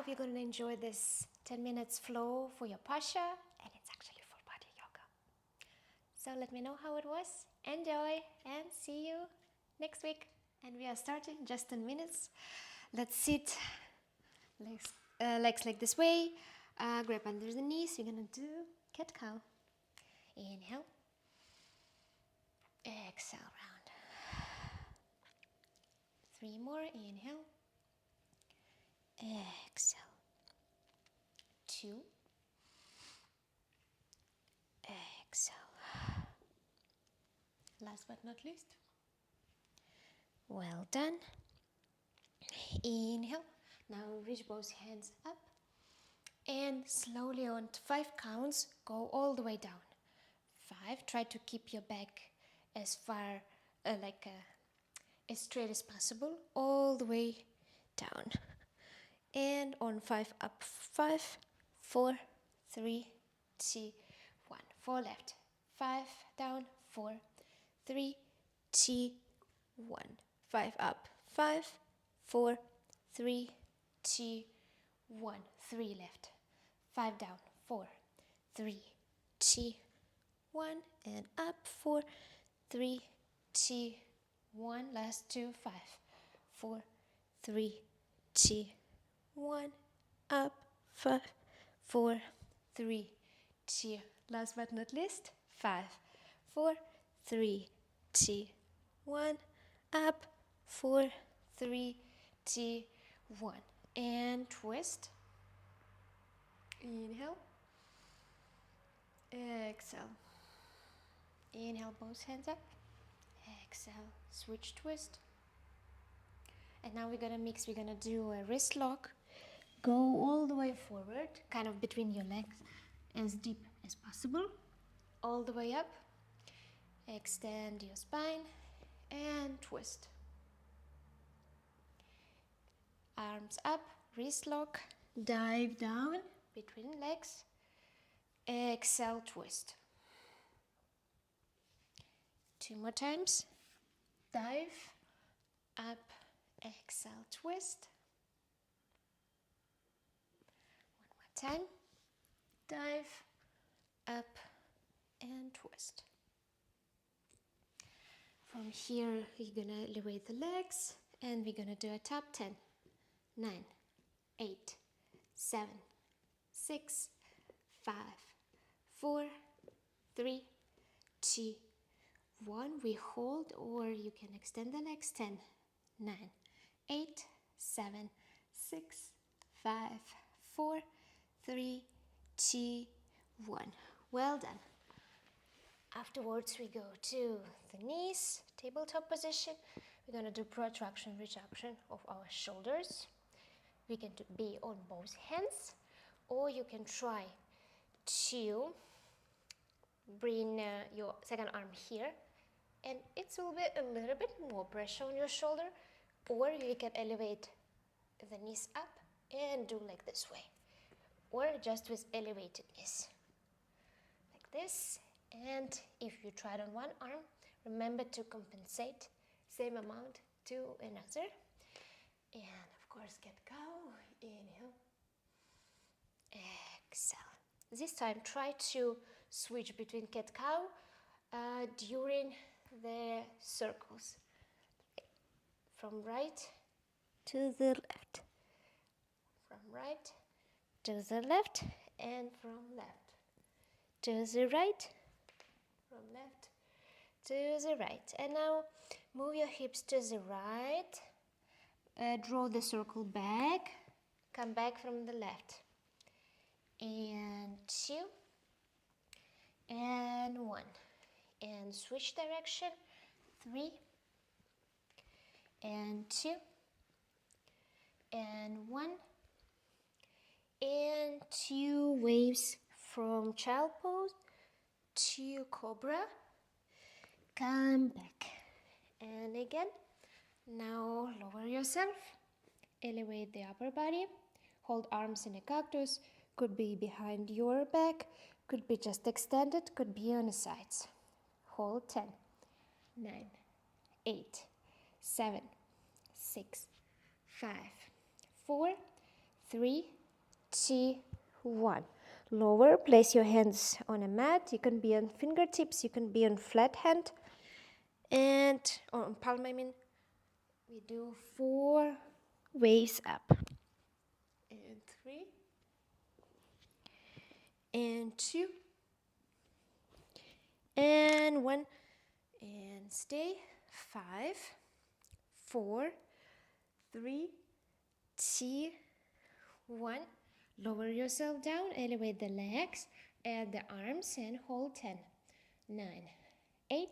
hope you're going to enjoy this 10 minutes flow for your posture, and it's actually full body yoga. So let me know how it was. Enjoy and see you next week. And we are starting just 10 minutes. Let's sit, legs like this way. Grab under the knees. You're going to do cat-cow. Inhale. Exhale round. 3 more. Inhale. Exhale. 2. Exhale. Last but not least. Well done. Inhale. Now reach both hands up. And slowly on 5 counts, go all the way down. 5. Try to keep your back as far, as straight as possible, all the way down. And on 5 up. 5, 4, 3, 2, 1. 4 left. 5 down. 4, 3, 2, 1. 5 up. 5, 4, 3, 2, 1. 3 left. 5 down. 4, 3, 2, 1. And up. 4, 3, 2, 1. Last 2. 5, 4, 3, 2, 1. Up. 5, 4, 3, 2. Last but not least. 5, 4, 3, 2, 1. Up. 4, 3, 2, 1. And twist. Inhale. Exhale. Inhale, both hands up. Exhale, switch twist. And now we're gonna mix. We're gonna do a wrist lock. Go all the way forward, kind of between your legs, as deep as possible. All the way up. Extend your spine and twist. Arms up, wrist lock. Dive down between legs. Exhale, twist. 2 more times. Dive, up, exhale, twist. 1 more time. Dive, up, and twist. From here, you're gonna elevate the legs, and we're gonna do a top 10. 9, 8, 7, 6, 5, 4, 3, 2, 1. We hold, or you can extend the legs. 10, 9, 8, 7, 6, 5, 4, 3, 2, 1. Well done. Afterwards, we go to the knees, tabletop position. We're going to do protraction, retraction of our shoulders. We can be on both hands, or you can try to bring your second arm here, and it will be a little bit more pressure on your shoulder, or you can elevate the knees up and do like this way, or just with elevated knees, like this. And if you tried on one arm, remember to compensate same amount to another. And of course, cat-cow. Inhale. Exhale. This time, try to switch between cat-cow during the circles. From right to the left. From right to the left, and from left to the right. From left to the right. And now move your hips to the right. Draw the circle back. Come back from the left. And 2. And 1. And switch direction. 3. And 2. And 1. And 2 waves from child pose to cobra. Come back. And again. Now lower yourself. Elevate the upper body. Hold arms in a cactus. Could be behind your back. Could be just extended. Could be on the sides. Hold 10, 9, 8, 7, 6, 5, 4, 3, 2, 1. Lower, place your hands on a mat. You can be on fingertips, you can be on flat hand, and or on palm, I mean. We do 4 waves up. And 3, and 2, and 1, and stay. 5, 4, 3, 2, 1. Lower yourself down, elevate the legs and the arms and hold 10, 9, 8,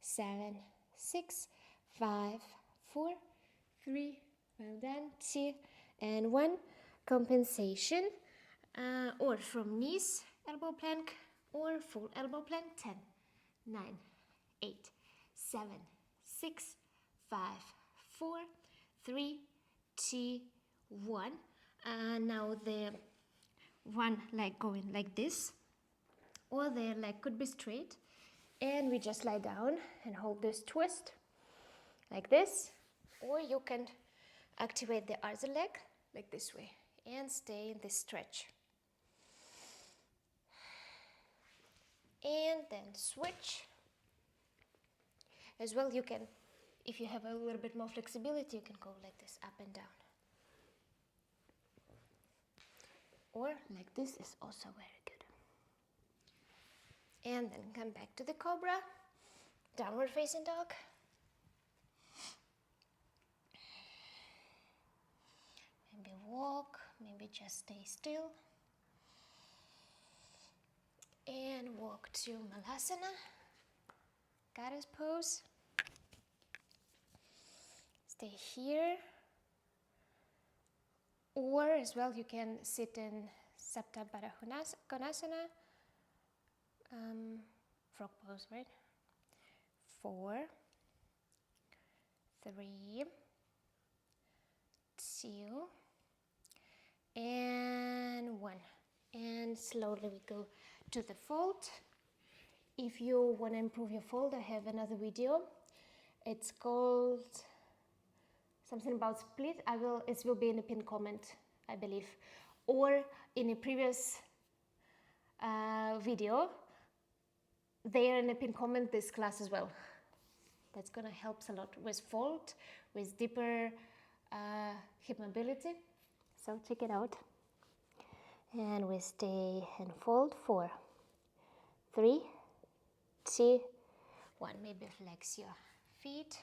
7, 6, 5, 4, 3, well done, 2, and 1. Compensation, or from knees, elbow plank, or full elbow plank. 10, 9, 8, 7, 6, 5, 4, 3, 2, 1. Now the one leg going like this, or the leg could be straight, and we just lie down and hold this twist like this, or you can activate the other leg like this way and stay in this stretch. And then switch. As well, you can, if you have a little bit more flexibility, you can go like this, up and down. Or like this is also very good. And then come back to the cobra, downward facing dog. Maybe walk, maybe just stay still. And walk to Malasana, goddess pose. Stay here. Or as well, you can sit in Sapta Baddha Konasana, frog pose, right? 4, 3, 2, and 1. And slowly we go to the fold. If you want to improve your fold, I have another video. It's called something about split. It will be in a pinned comment, I believe, or in a previous video. There in a pinned comment this class as well. That's gonna help a lot with fold, with deeper hip mobility. So check it out. And we stay and fold. 4, 3, 2, 1. Maybe flex your feet.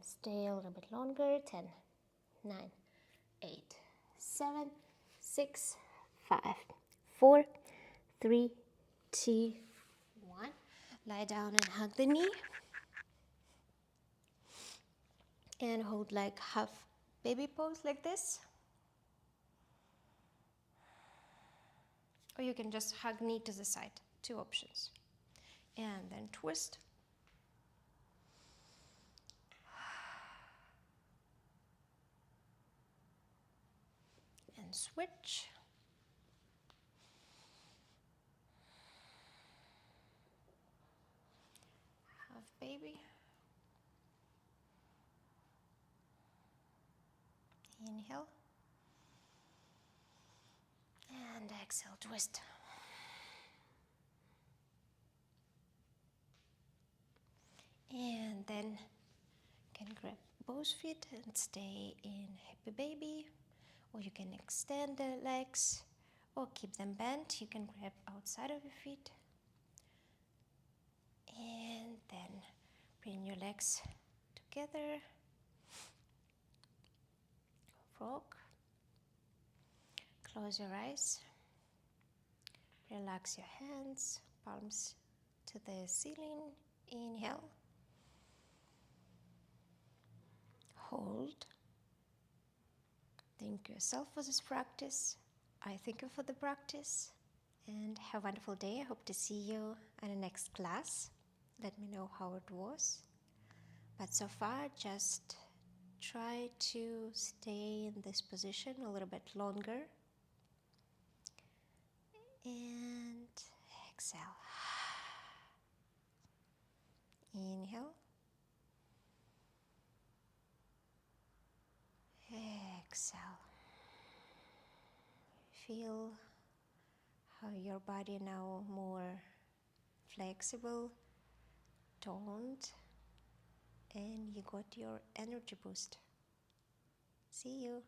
Stay a little bit longer. 10, 9, 8, 7, 6, 5, 4, 3, 2, 1. Lie down and hug the knee. And hold like half baby pose like this. Or you can just hug knee to the side. 2 options. And then twist. And switch. Half baby. Inhale. And exhale, twist. And then you can grab both feet and stay in happy baby, or you can extend the legs or keep them bent. You can grab outside of your feet and then bring your legs together. Frog. Close your eyes. Relax your hands, palms to the ceiling. Inhale. Hold. Thank yourself for this practice. I thank you for the practice. And have a wonderful day. I hope to see you in the next class. Let me know how it was. But so far, just try to stay in this position a little bit longer. And exhale. Inhale. Exhale. Feel how your body now more flexible, toned, and you got your energy boost. See you.